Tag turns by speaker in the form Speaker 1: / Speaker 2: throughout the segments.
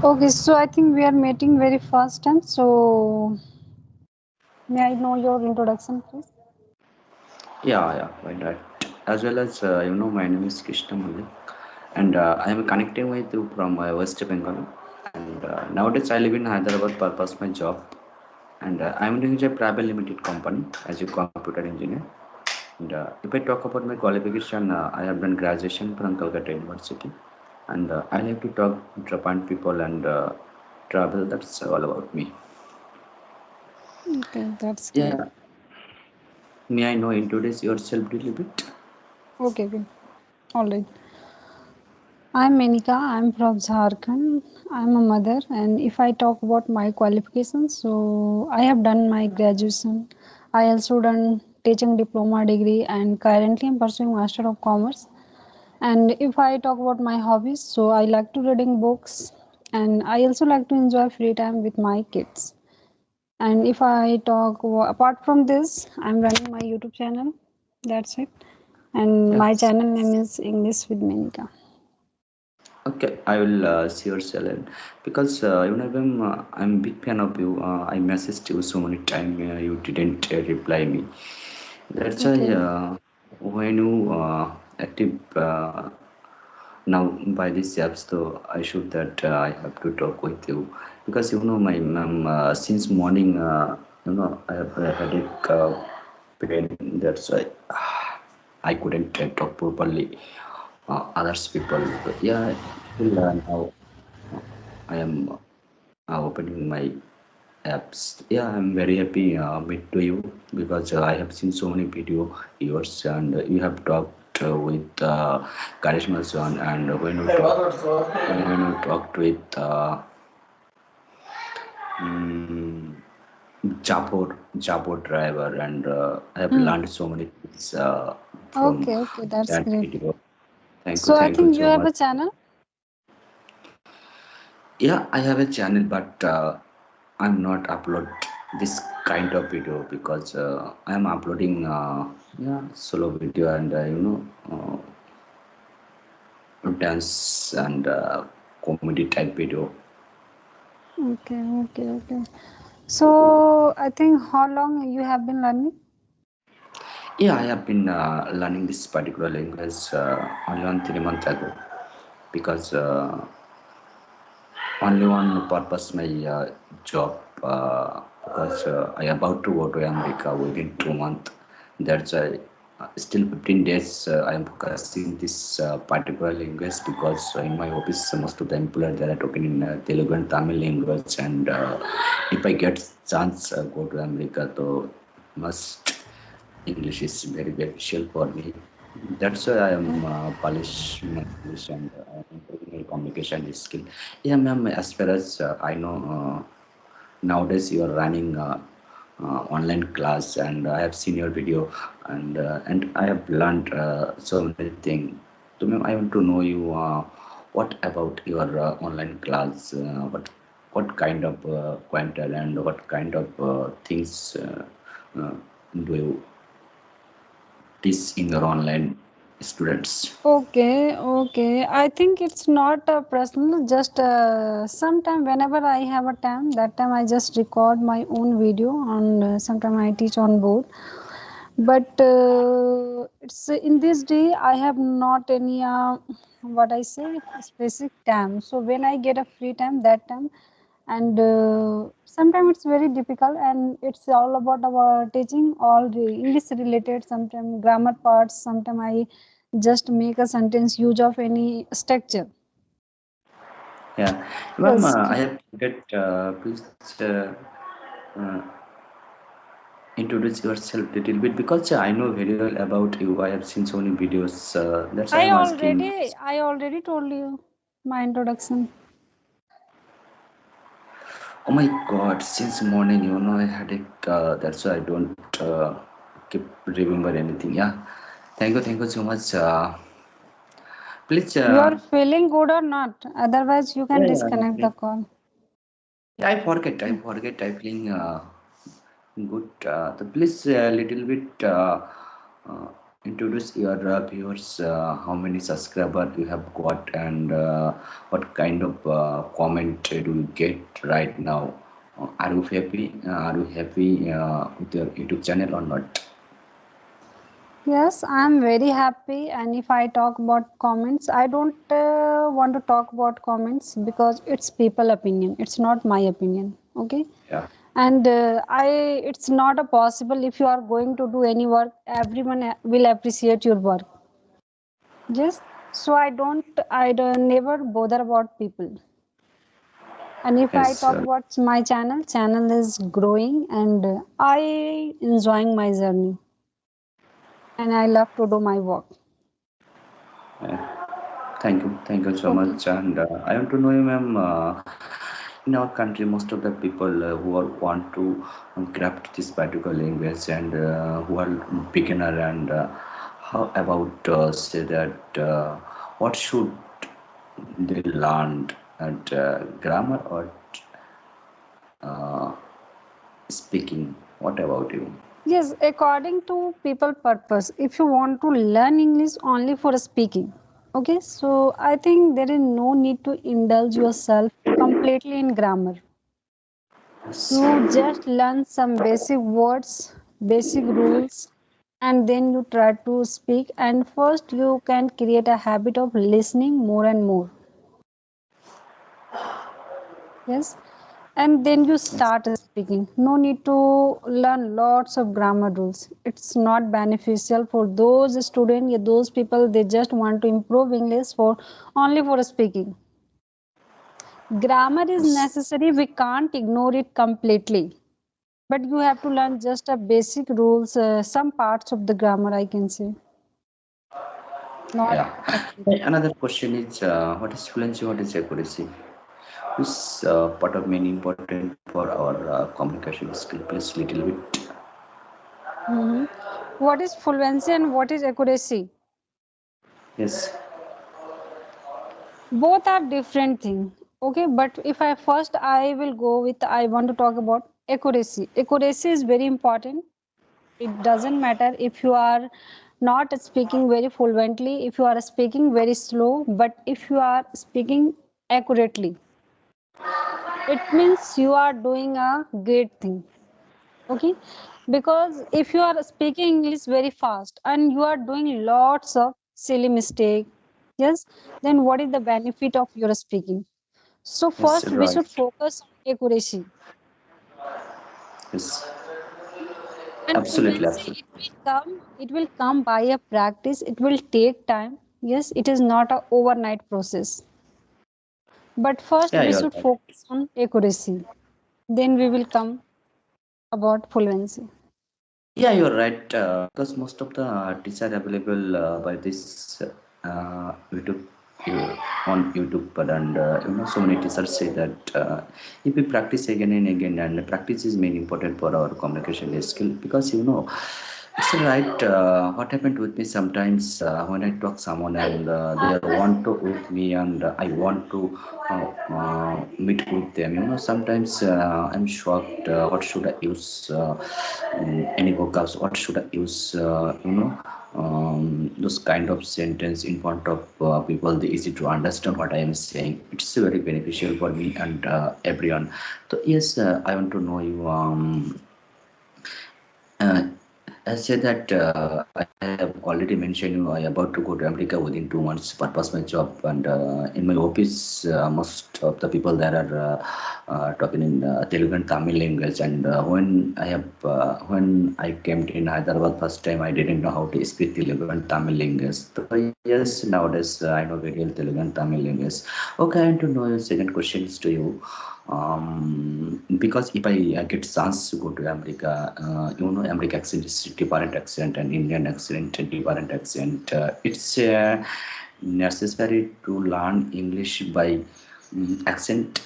Speaker 1: Okay, so I think we are meeting very first time. So may I know your introduction, please?
Speaker 2: Yeah, why not? As well as my name is Krishna Malik, and I am connecting with you from West Bengal. And nowadays I live in Hyderabad, purpose my job, and I am doing a private limited company as a computer engineer. And if I talk about my qualification, I have done graduation from Calcutta University, and I like to talk Japan people and travel. That's all about me.
Speaker 1: Okay, that's great.
Speaker 2: Yeah, may I know introduce yourself a little bit?
Speaker 1: Okay. All right. I'm Menika. I'm from Jharkhand. I'm a mother, and if I talk about my qualifications, so I have done my graduation. I also done teaching diploma degree, and currently I'm pursuing Master of Commerce. And if I talk about my hobbies, so I like to reading books, and I also like to enjoy free time with my kids. And if I talk apart from this, I'm running my YouTube channel. That's it. And my
Speaker 2: Yes.
Speaker 1: channel name is English with Menika.
Speaker 2: Okay, I will see your channel because I'm big fan of you. I messaged you so many times. You didn't reply me. That's why
Speaker 1: Okay.
Speaker 2: when you active now by this apps, though I should that I have to talk with you because my mom since morning I have a headache pain. That's why I couldn't talk properly. Others people, yeah. Still now I am opening my apps. Yeah, I'm very happy meet to you because I have seen so many video yours and you have talked with Karishma Swan and when you talked with mm, Japor driver and I have
Speaker 1: Hmm.
Speaker 2: learned so many things from
Speaker 1: Okay, that's
Speaker 2: that
Speaker 1: great.
Speaker 2: video.
Speaker 1: So I
Speaker 2: Thank you
Speaker 1: think you
Speaker 2: so
Speaker 1: have
Speaker 2: much.
Speaker 1: a channel.
Speaker 2: Yeah, I have a channel, but I'm not upload this kind of video because I'm uploading solo video and dance and comedy type video.
Speaker 1: Okay. So I think how long you have been learning?
Speaker 2: Yeah, I have been learning this particular language only on 3 months ago because only one purpose my job because I about to go to America within 2 months. That's why still 15 days I am focusing this particular language because in my office most of the employees they are talking in Telugu and Tamil language and if I get chance go to America so must English is very beneficial for me. That's why I am polish my English and I am improving my communication skill. Yeah, ma'am. As far as I know, nowadays you are running online class, and I have seen your video, and I have learned so many things. So, ma'am, I want to know you. What about your online class? What kind of quantal and what kind of things uh, do you teach in your online students?
Speaker 1: Okay. I think it's not personal. Just sometime whenever I have a time, that time I just record my own video, and sometime I teach on board. But it's in this day I have not any what I say specific time. So when I get a free time, that time, and sometimes it's very difficult, and it's all about our teaching all the English related. Sometimes grammar parts. Sometimes I just make a sentence use of any structure.
Speaker 2: Yeah, ma'am,
Speaker 1: Yes.
Speaker 2: I have to get please uh, introduce yourself a little bit because I know very well about you. I have seen so many videos. That's why
Speaker 1: I
Speaker 2: I'm asking.
Speaker 1: already I already told you my introduction.
Speaker 2: Oh my God! Since morning, I had it. That's why I don't keep remember anything. Yeah, thank you so much. Please,
Speaker 1: You are feeling good or not? Otherwise, you can disconnect
Speaker 2: yeah.
Speaker 1: the call.
Speaker 2: Yeah, I forget. I feeling good. Please, a little bit. introduce your viewers how many subscribers you have got and what kind of comment do you get right now. Are you happy? Are you happy with your YouTube channel or not?
Speaker 1: Yes, I'm very happy. And if I talk about comments, I don't want to talk about comments because it's people opinion. It's not my opinion. Okay.
Speaker 2: Yeah.
Speaker 1: And it's not a possible if you are going to do any work, everyone will appreciate your work. Yes. So I don't never bother about people. And if I
Speaker 2: Yes.
Speaker 1: talk about my channel is growing and I enjoying my journey and I love to do my work.
Speaker 2: Thank you so
Speaker 1: Okay.
Speaker 2: much. And I want to know you, ma'am. In our country, most of the people who are want to craft this particular language and who are beginner and how about say that what should they learn at grammar or uh, speaking? What about you?
Speaker 1: Yes, according to people purpose, if you want to learn English only for speaking, okay, so I think there is no need to indulge yourself completely in grammar.
Speaker 2: Yes.
Speaker 1: You just learn some basic words, basic rules, and then you try to speak. And first, you can create a habit of listening more and more. Yes, and then you
Speaker 2: Yes.
Speaker 1: start speaking. No need to learn lots of grammar rules. It's not beneficial for those students, yeah, those people. They just want to improve English for only for speaking. Grammar is
Speaker 2: Yes.
Speaker 1: necessary. We can't ignore it completely. But you have to learn just a basic rules, some parts of the grammar, I can say, not
Speaker 2: Yeah.
Speaker 1: completely.
Speaker 2: Another question is what is fluency? What is accuracy? This part of main important for our communication skill. Please little bit.
Speaker 1: Mhm. What is fluency and what is accuracy?
Speaker 2: Yes.
Speaker 1: Both are different things. Okay, but if I first I will go with I want to talk about accuracy. Accuracy is very important. It doesn't matter if you are not speaking very fluently, if you are speaking very slow, but if you are speaking accurately, it means you are doing a great thing. Okay, because if you are speaking English very fast and you are doing lots of silly mistake, yes, then what is the benefit of your speaking? So
Speaker 2: Yes.
Speaker 1: first we
Speaker 2: Right.
Speaker 1: should focus on accuracy.
Speaker 2: Yes.
Speaker 1: And
Speaker 2: Absolutely.
Speaker 1: fluency,
Speaker 2: Absolutely.
Speaker 1: it will come by a practice. It will take time. Yes, it is not a overnight process. But first
Speaker 2: Yeah,
Speaker 1: we
Speaker 2: you're
Speaker 1: should
Speaker 2: right.
Speaker 1: focus on accuracy. Then we will come about fluency.
Speaker 2: Yeah, you're right. Because most of the teachers are available by this YouTube on YouTube, but and so many teachers say that if we practice again and again, and practice is main important for our communication skill. Because it's right. What happened with me sometimes when I talk someone and they want to with me and I want to meet with them. Sometimes I'm shocked. What should I use? Any vocabs? What should I use? Those kind of sentence in front of people. They easy to understand what I am saying. It's very beneficial for me and everyone. So yes, I want to know you. Uh, I said that I have already mentioned I about to go to America within 2 months purpose my job and in my office most of the people there are talking in Telugu and Tamil language and when I came in Hyderabad first time I didn't know how to speak Telugu and Tamil language. So yes, nowadays I know very well Telugu and Tamil language. Okay, I want to know your second questions to you. Because if I get chance to go to America, American accent is different accent and Indian accent different accent. It's necessary to learn English by accent.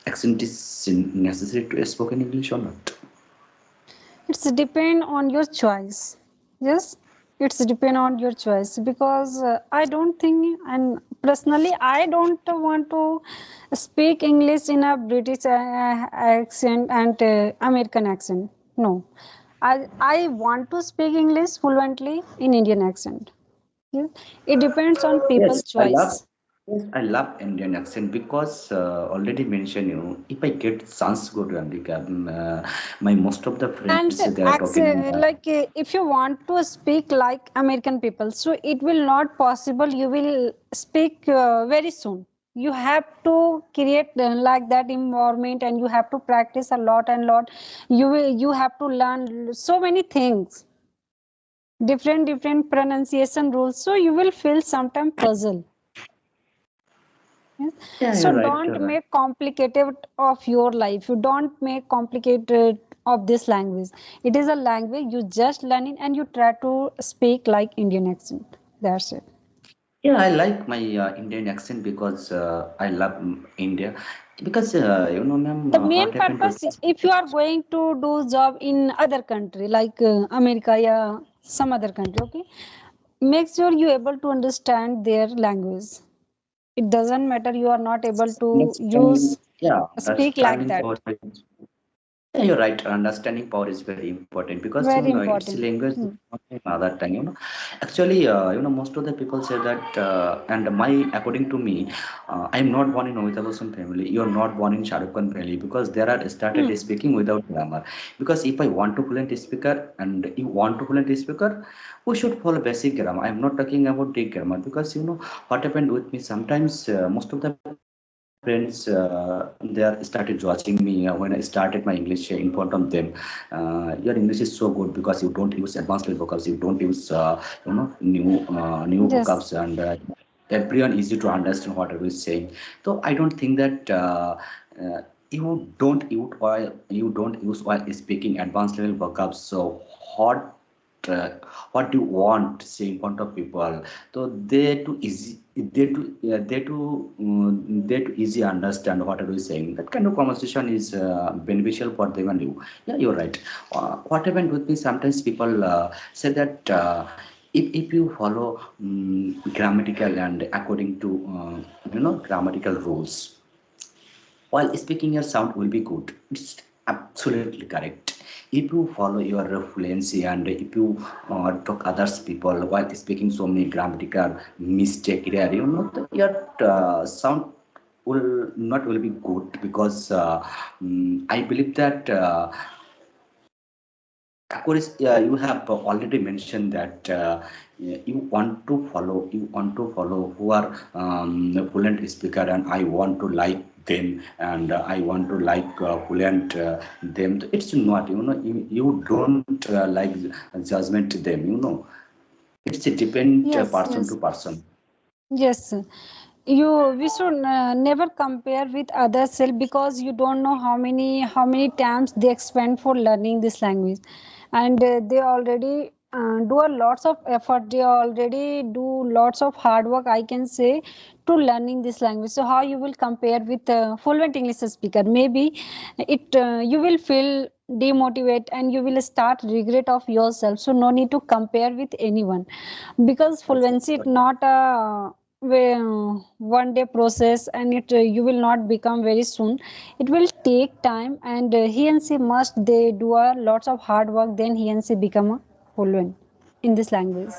Speaker 2: Accent is necessary to spoken English or not?
Speaker 1: It's depend on your choice. Yes, it's depend on your choice because I don't think, and personally, I don't want to speak English in a British accent and American accent. No, I want to speak English fluently in Indian accent. Yes. It depends on people's
Speaker 2: Yes, I love.
Speaker 1: choice.
Speaker 2: Yes, I love Indian accent because already mentioned if I get chance to go to America, my most of the friends
Speaker 1: And
Speaker 2: they are talking.
Speaker 1: if you want to speak like American people, so it will not possible. You will speak very soon. You have to create like that environment, and you have to practice a lot and lot. You have to learn so many things, different pronunciation rules. So you will feel sometime puzzle. Yes.
Speaker 2: Yeah,
Speaker 1: So
Speaker 2: you're right.
Speaker 1: don't
Speaker 2: You're right.
Speaker 1: make complicated of your life. You don't make complicated of this language. It is a language you just learn it and you try to speak like Indian accent. That's it.
Speaker 2: Yeah, I like my Indian accent because I love India. Because ma'am,
Speaker 1: The main
Speaker 2: what happened to
Speaker 1: purpose, if you are going to do job in other country like America, yeah, some other country, okay, make sure you able to understand their language. It doesn't matter you are not able to
Speaker 2: understanding?
Speaker 1: use
Speaker 2: Yeah,
Speaker 1: speak like
Speaker 2: understanding
Speaker 1: that.
Speaker 2: power. Yeah, you're right. Understanding power is very important because
Speaker 1: Very
Speaker 2: it's
Speaker 1: important.
Speaker 2: language is
Speaker 1: Hmm.
Speaker 2: not my mother tongue. Actually, most of the people say that, and according to me, I am not born in Amitabh Bachchan family. You are not born in Shah Rukh Khan family because there are started
Speaker 1: Hmm.
Speaker 2: speaking without grammar. Because if I want to fluent speaker and you want to fluent speaker, we should follow basic grammar. I am not talking about deep grammar because what happened with me. Sometimes most of the friends they are started judging me when I started my English in front of them. Your English is so good because you don't use advanced level vocabs, you don't use new vocabs,
Speaker 1: Yes.
Speaker 2: and everyone easy to understand what I was saying. So I don't think that you don't use while speaking advanced level vocabs. So what uh, what do you want to say in front of people? So they too easy, they too easy understand what are we saying. That kind of conversation is beneficial for them and you. Yeah, you're right. What happened with me, sometimes people say that if you follow grammatical and according to grammatical rules, while speaking, your sound will be good. It's absolutely correct. If you follow your fluency and if you talk others people while speaking so many grammatical mistake there, your sound will be good because I believe that accuracy, you have already mentioned that you want to follow who are fluent speaker, and I want to like them, and I want to like fluent them. It's not, you don't like judgment them. It's a depend
Speaker 1: Yes,
Speaker 2: person to
Speaker 1: yes,
Speaker 2: person.
Speaker 1: yes. We should never compare with others self because you don't know how many times they spend for learning this language, and they already do a lots of effort. They already do lots of hard work, I can say, to learning this language. So how you will compare with fluent English speaker? Maybe it you will feel demotivate and you will start regret of yourself. So no need to compare with anyone because fluency is not a one day process, and it you will not become very soon. It will take time, and he and she must they do a lots of hard work, then he and she become a fluent in this language.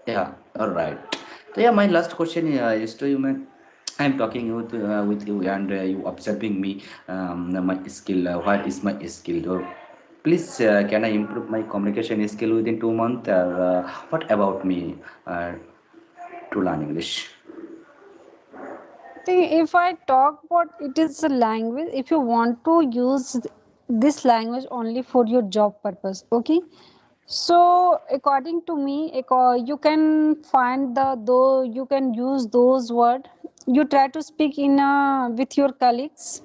Speaker 2: Yeah, all right. So yeah, my last question is to you, man. I'm talking with you and you observing me, my skill. What is my skill? So please, can I improve my communication skill within 2 months? Or what about me uh, to learn English?
Speaker 1: think if I talk about it is a language, if you want to use this language only for your job purpose, okay. So according to me, you can find though you can use those words. You try to speak in with your colleagues.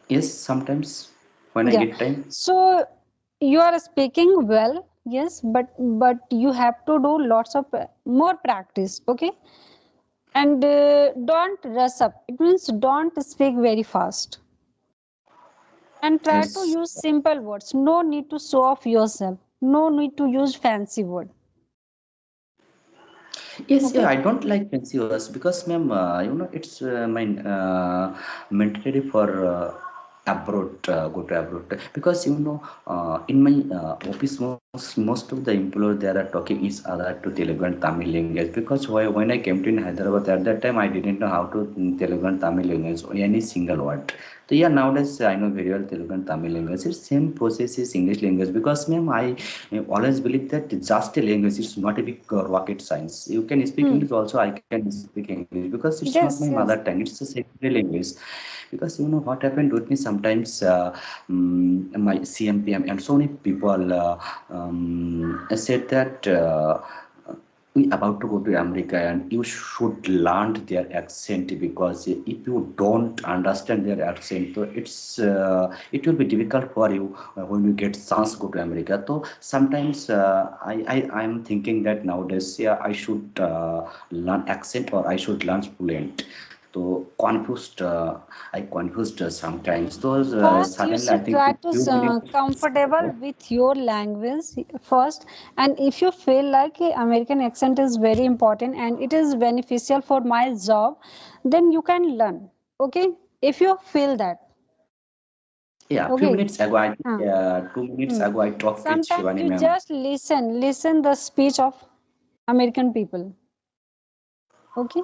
Speaker 2: Yes, sometimes when I
Speaker 1: Yeah.
Speaker 2: get time.
Speaker 1: So you are speaking well, yes, but you have to do lots of more practice, okay? And don't rush up. It means don't speak very fast. And try to
Speaker 2: Yes.
Speaker 1: use simple words. No need to show off yourself. No need to use fancy word.
Speaker 2: Yes, yeah,
Speaker 1: Okay.
Speaker 2: I don't like fancy words because, ma'am, it's my mentality for. abroad, go to abroad, because in my office, most of the employees there are talking each other to Telugu and Tamil language, because when I came to in Hyderabad at that time I didn't know how to Telugu and Tamil language or any single word. So yeah, nowadays I know very well Telugu and Tamil language. It's same process is English language, because ma'am I always believe that just a language is not a big rocket science. You can speak
Speaker 1: Hmm.
Speaker 2: English also, I can speak English, because it's not my
Speaker 1: Yes,
Speaker 2: mother
Speaker 1: yes.
Speaker 2: tongue. It's a secondary language. Because what happened with me sometimes, my CMPM and so many people said that we about to go to America and you should learn their accent, because if you don't understand their accent, so it will be difficult for you when you get chance to go to America. So sometimes I'm thinking that nowadays, yeah, I should learn accent or I should learn fluent. So confused, I confused sometimes. Those
Speaker 1: First, you
Speaker 2: suddenly I
Speaker 1: should
Speaker 2: think
Speaker 1: try
Speaker 2: few
Speaker 1: to
Speaker 2: few minutes
Speaker 1: comfortable
Speaker 2: ago.
Speaker 1: with your language first, and if you feel like American accent is very important and it is beneficial for my job, then you can learn. Okay, if you feel that.
Speaker 2: Yeah, few
Speaker 1: Okay.
Speaker 2: minutes ago, I think
Speaker 1: Huh.
Speaker 2: 2 minutes
Speaker 1: Hmm.
Speaker 2: ago, I talked with
Speaker 1: Sometimes
Speaker 2: Shivani
Speaker 1: you
Speaker 2: ma'am.
Speaker 1: just listen the speech of American people. Okay,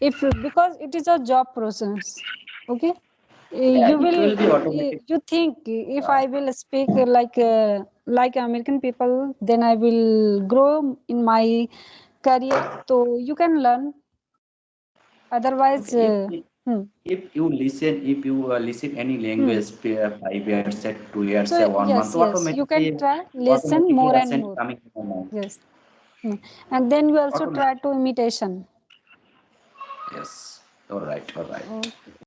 Speaker 1: if because it is a job process. Okay.
Speaker 2: Yeah,
Speaker 1: You
Speaker 2: it
Speaker 1: will
Speaker 2: will be automatic.
Speaker 1: you think if
Speaker 2: Uh,
Speaker 1: I will speak like American people, then I will grow in my career, so you can learn. Otherwise
Speaker 2: okay,
Speaker 1: hmm,
Speaker 2: if you listen any
Speaker 1: hmm.
Speaker 2: language 5 years, 2 years,
Speaker 1: So
Speaker 2: 1 month,
Speaker 1: yes, yes, you can try listen
Speaker 2: automatically
Speaker 1: more and
Speaker 2: accent
Speaker 1: more.
Speaker 2: coming in your mind.
Speaker 1: Yes. Hmm. And then you also try
Speaker 2: Automatic.
Speaker 1: to imitation.
Speaker 2: Yes. All right. All right.
Speaker 1: Okay.